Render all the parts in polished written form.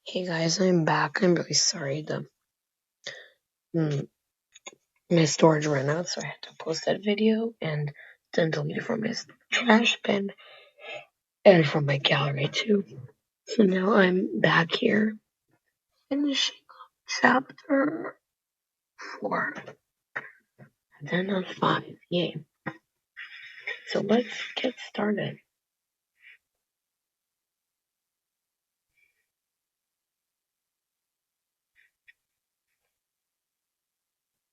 Hey guys, I'm back. I'm really sorry. Mm, my storage ran out, so I had to post that video and then delete it from my trash bin and from my gallery too. So now I'm back here finishing chapter 4, and then on 5. Yay! So let's get started.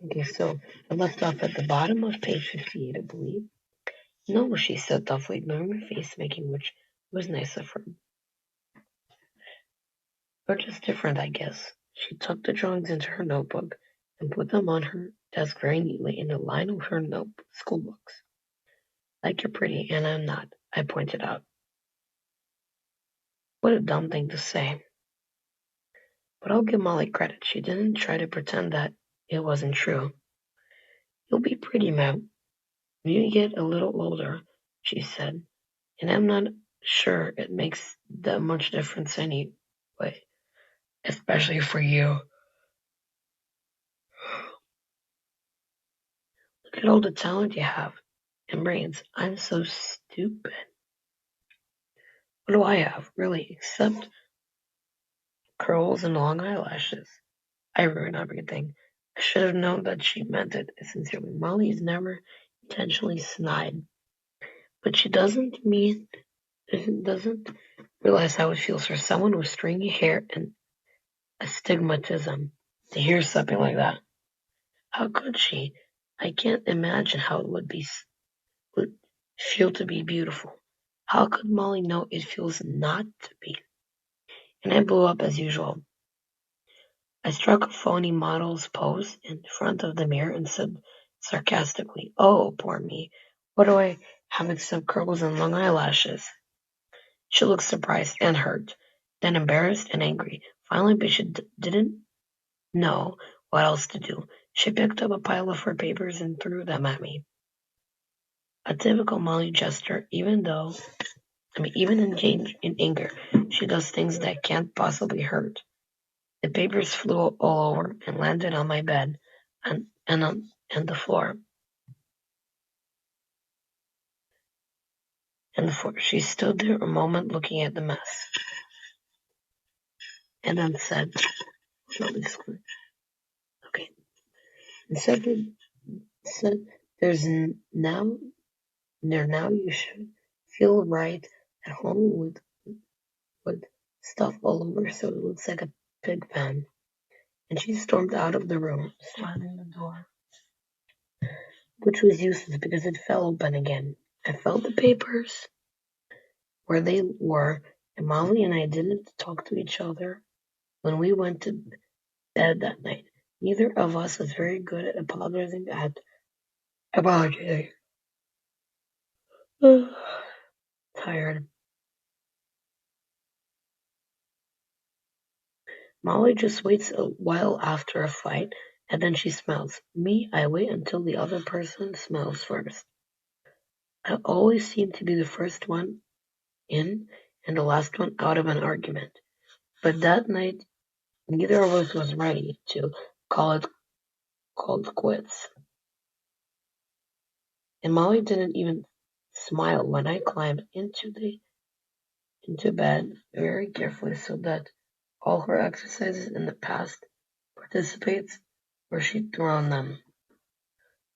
Okay, so I left off at the bottom of page 58, I believe. No, she said thoughtfully, ignoring my face, making which was nice of her. We're just different, I guess. She tucked the drawings into her notebook and put them on her desk very neatly in a line with her school books. Like you're pretty, and I'm not, I pointed out. What a dumb thing to say. But I'll give Molly credit. She didn't try to pretend that it wasn't true. You'll be pretty, Mom, when you get a little older, she said. And I'm not sure it makes that much difference anyway, especially for you. Look at all the talent you have and brains. I'm so stupid. What do I have, really, except curls and long eyelashes? I ruin everything. I should have known that she meant it sincerely. Molly is never intentionally snide, but she doesn't realize how it feels for someone with stringy hair and astigmatism to hear something like that. How could she? I can't imagine how it would feel to be beautiful. How could Molly know it feels not to be? And I blew up as usual. I struck a phony model's pose in front of the mirror and said sarcastically, "Oh, poor me. What do I have except curls and long eyelashes?" She looked surprised and hurt, then embarrassed and angry. Finally, but she didn't know what else to do. She picked up a pile of her papers and threw them at me. A typical Molly gesture, even in anger, she does things that can't possibly hurt. The papers flew all over and landed on my bed and the floor. She stood there a moment looking at the mess, and then said, "Okay." And said, now you should feel right at home with stuff all over, so it looks like a pig pen." And she stormed out of the room, slamming the door, which was useless because it fell open again. I felt the papers where they were, and Molly and I didn't talk to each other when we went to bed that night. Neither of us was very good at apologizing. Tired. Molly just waits a while after a fight, and then she smiles. Me, I wait until the other person smiles first. I always seem to be the first one in and the last one out of an argument. But that night, neither of us was ready to call it quits. And Molly didn't even smile when I climbed into bed very carefully so that all her exercises in the past participates where she'd thrown them.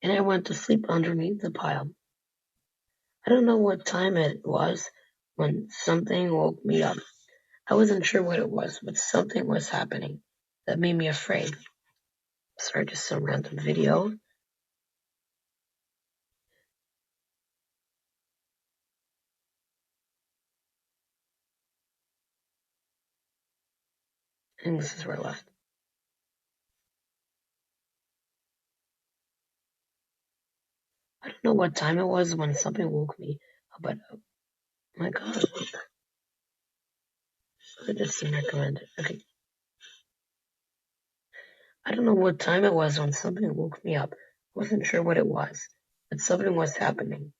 And I went to sleep underneath the pile. I don't know what time it was when something woke me up. I wasn't sure what it was, but something was happening that made me afraid. Sorry, just some random video. And this is where I left. I don't know what time it was when something woke me up, but oh my god. I just recommended. Okay. I don't know what time it was when something woke me up. I wasn't sure what it was, but something was happening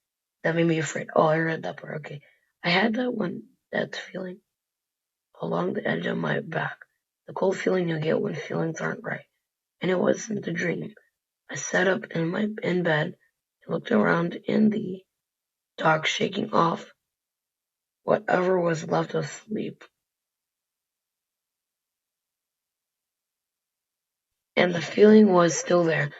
that made me afraid. Oh, I read that part. Okay. I had that feeling along the edge of my back, the cold feeling you get when feelings aren't right. And it wasn't a dream. I sat up in bed and looked around in the dark, shaking off whatever was left of sleep. And the feeling was still there,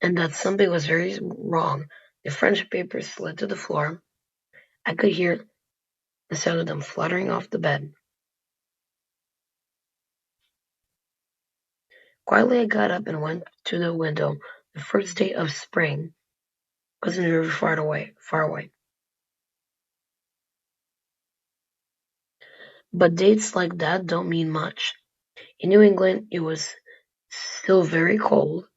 and that something was very wrong. The French papers slid to the floor. I could hear the sound of them fluttering off the bed. Quietly I got up and went to the window. The first day of spring wasn't very far away. But dates like that don't mean much. In New England, it was still very cold,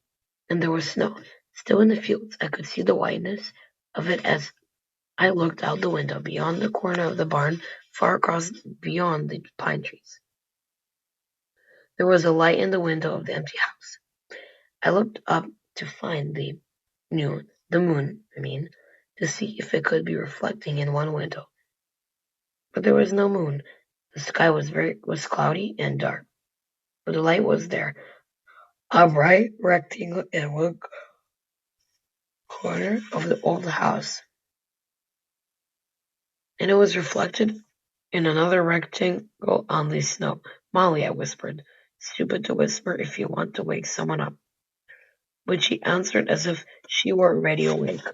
and there was snow. Still in the fields, I could see the whiteness of it as I looked out the window beyond the corner of the barn, far across beyond the pine trees. There was a light in the window of the empty house. I looked up to find the moon, to see if it could be reflecting in one window. But there was no moon. The sky was cloudy and dark, but the light was there, a bright rectangle in one corner of the old house, and it was reflected in another rectangle on the snow. "Molly," I whispered. Stupid to whisper if you want to wake someone up. But she answered as if she were already awake.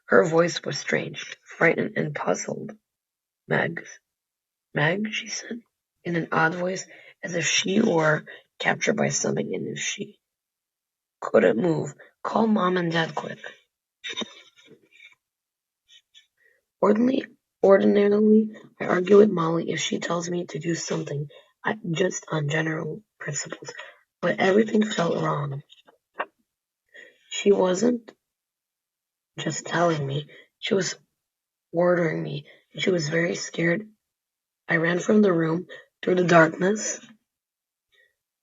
Her voice was strange, frightened and puzzled. Meg, she said, in an odd voice, as if she were captured by something and if she couldn't move. "Call Mom and Dad quick." Ordinarily, I argue with Molly if she tells me to do something, just on general principles. But everything felt wrong. She wasn't just telling me, she was ordering me. She was very scared. I ran from the room, through the darkness,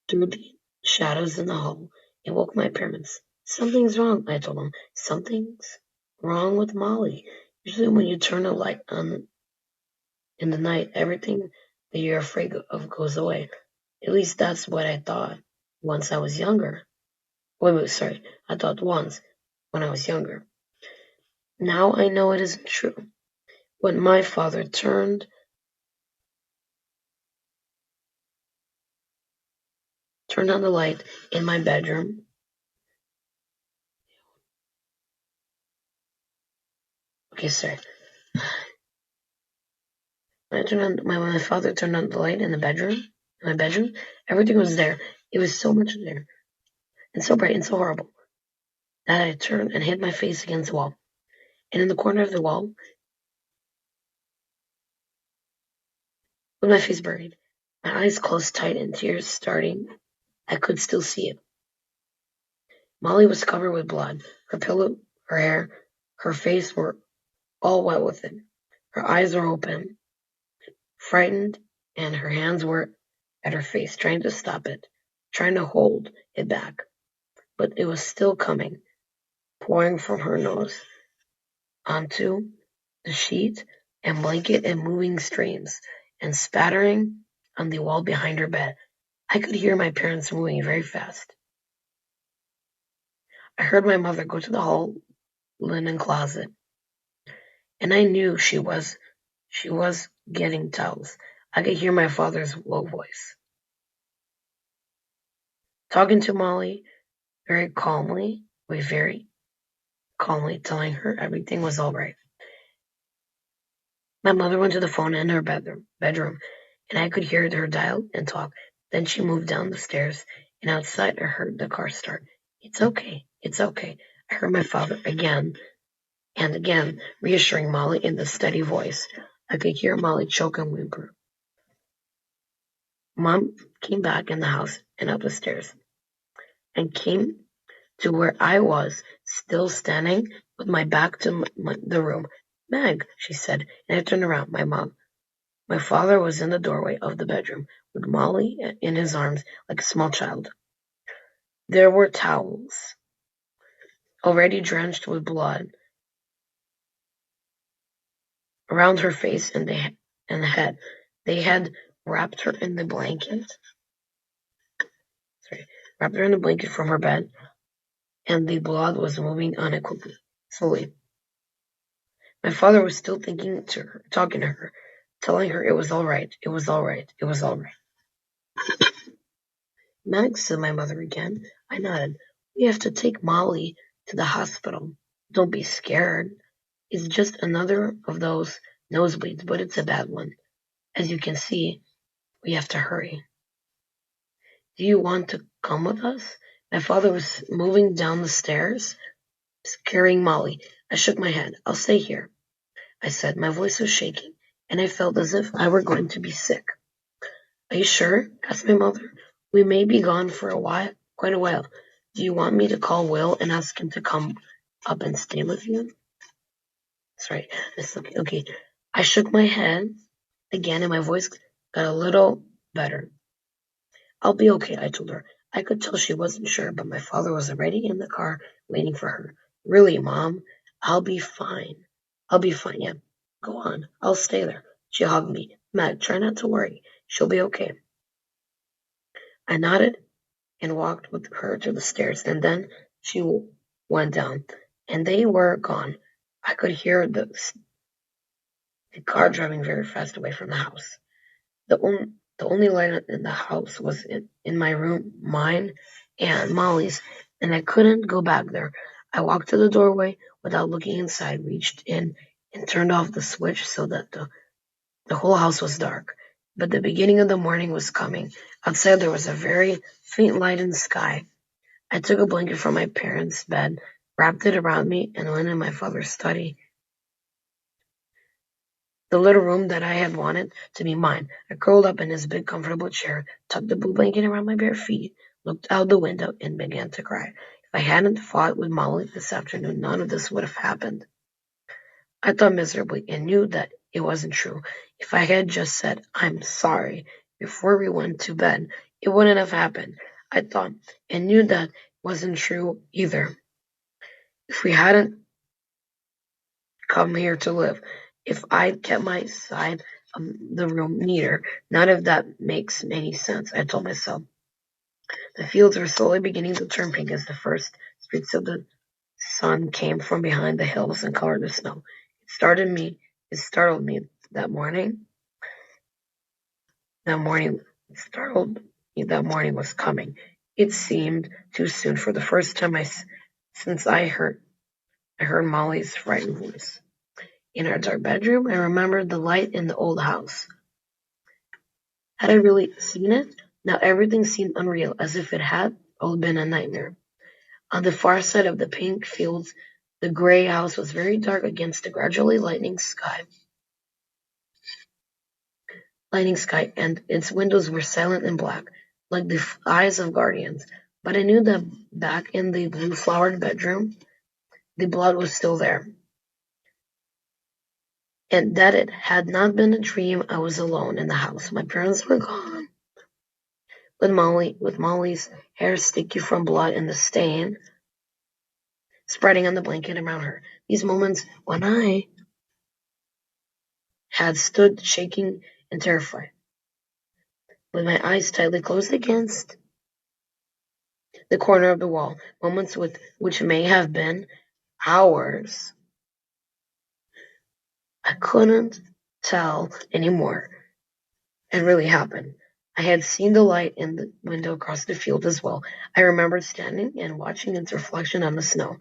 through the shadows in the hall, and woke my parents. "Something's wrong," I told them. "Something's wrong with Molly." Usually when you turn a light on in the night, everything that you're afraid of goes away. At least that's what I thought once I was younger. Sorry. I thought once when I was younger. Now I know it isn't true. When my father turned on the light in my bedroom, when my father turned on the light in my bedroom, everything was there. It was so much there, and so bright and so horrible, that I turned and hid my face against the wall. And in the corner of the wall, with my face buried, my eyes closed tight and tears starting, I could still see it. Molly was covered with blood. Her pillow, her hair, her face were all wet with it. Her eyes were open, frightened, and her hands were at her face, trying to stop it, trying to hold it back. But it was still coming, pouring from her nose onto the sheet and blanket in moving streams, and spattering on the wall behind her bed. I could hear my parents moving very fast. I heard my mother go to the hall linen closet, and I knew she was getting towels. I could hear my father's low voice, talking to Molly very calmly, telling her everything was all right. My mother went to the phone in her bedroom, and I could hear her dial and talk. Then she moved down the stairs, and outside I heard the car start. It's okay. I heard my father again and again, reassuring Molly in the steady voice. I could hear Molly choke and whimper. Mom came back in the house and up the stairs, and came to where I was, still standing with my back to the room. "Meg," she said, and I turned around. My father was in the doorway of the bedroom, with Molly in his arms like a small child. There were towels, already drenched with blood, around her face and the head. They had wrapped her in the blanket. Wrapped her in the blanket from her bed, and the blood was moving unequivocally, slowly. My father was still talking to her, telling her it was all right, it was all right, it was all right. Max, said my mother again. I nodded. We have to take Molly to the hospital. Don't be scared. It's just another of those nosebleeds, but it's a bad one. As you can see, we have to hurry. Do you want to come with us? My father was moving down the stairs, carrying Molly. I shook my head. I'll stay here, I said. My voice was shaking, and I felt as if I were going to be sick. Are you sure? Asked my mother. We may be gone for quite a while. Do you want me to call Will and ask him to come up and stay with you? That's right. Okay. I shook my head again, and my voice got a little better. I'll be okay, I told her. I could tell she wasn't sure, but my father was already in the car waiting for her. Really, Mom? I'll be fine. I'll be fine, yeah. Go on. I'll stay there. She hugged me. Meg, try not to worry. She'll be okay. I nodded and walked with her to the stairs, and then she went down, and they were gone. I could hear the car driving very fast away from the house. The only light in the house was in my room, mine and Molly's, and I couldn't go back there. I walked to the doorway without looking inside, reached in and turned off the switch so that the whole house was dark. But the beginning of the morning was coming. Outside there was a very faint light in the sky. I took a blanket from my parents' bed, wrapped it around me, and went in my father's study, the little room that I had wanted to be mine. I curled up in his big comfortable chair, tucked the blue blanket around my bare feet, looked out the window, and began to cry. If I hadn't fought with Molly this afternoon, none of this would have happened. I thought miserably and knew that it wasn't true. If I had just said, I'm sorry, before we went to bed, it wouldn't have happened. I thought, and knew that wasn't true either. If we hadn't come here to live, if I'd kept my side of the room neater, none of that makes any sense, I told myself. The fields were slowly beginning to turn pink as the first streaks of the sun came from behind the hills and colored the snow. It startled me that morning. That morning was coming. It seemed too soon. For the first time since I heard Molly's frightened voice. In our dark bedroom, I remembered the light in the old house. Had I really seen it? Now everything seemed unreal, as if it had all been a nightmare. On the far side of the pink fields, the gray house was very dark against the gradually lightening sky, and its windows were silent and black, like the eyes of guardians. But I knew that back in the blue-flowered bedroom, the blood was still there, and that it had not been a dream. I was alone in the house. My parents were gone. With Molly's hair sticky from blood and the stain spreading on the blanket around her. These moments when I had stood shaking and terrified, with my eyes tightly closed against the corner of the wall, moments which may have been hours. I couldn't tell anymore. It really happened. I had seen the light in the window across the field as well. I remembered standing and watching its reflection on the snow,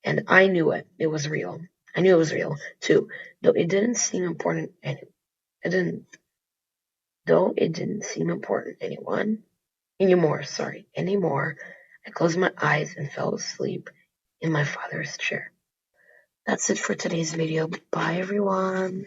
and I knew it. It was real. I knew it was real, too, though it didn't seem important anymore. I closed my eyes and fell asleep in my father's chair. That's it for today's video. Bye, everyone.